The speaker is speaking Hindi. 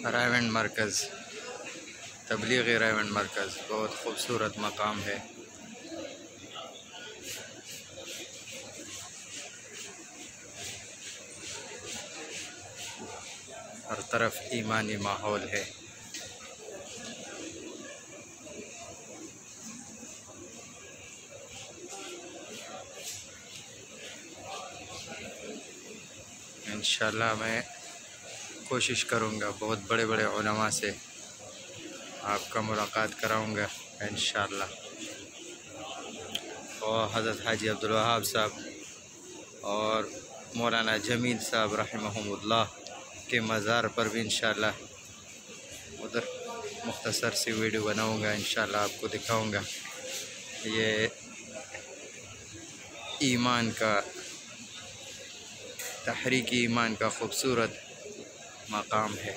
रायवंड मरकज़, तबलीगी रायवंड मरकज़ बहुत खूबसूरत मकाम है। हर तरफ ईमानी माहौल है। इंशाल्लाह मैं कोशिश करूँगा बहुत बड़े बड़े उलमा से आपका मुलाकात कराऊँगा इंशाल्लाह। और हज़रत हाजी अब्दुल वहाब साहब और मौलाना जमील साहब रहमहुमुल्लाह के मज़ार पर भी इंशाल्लाह उधर मुख्तसर सी वीडियो बनाऊँगा, इंशाल्लाह आपको दिखाऊँगा। ये ईमान का, तहरीक ईमान का खूबसूरत मकाम है।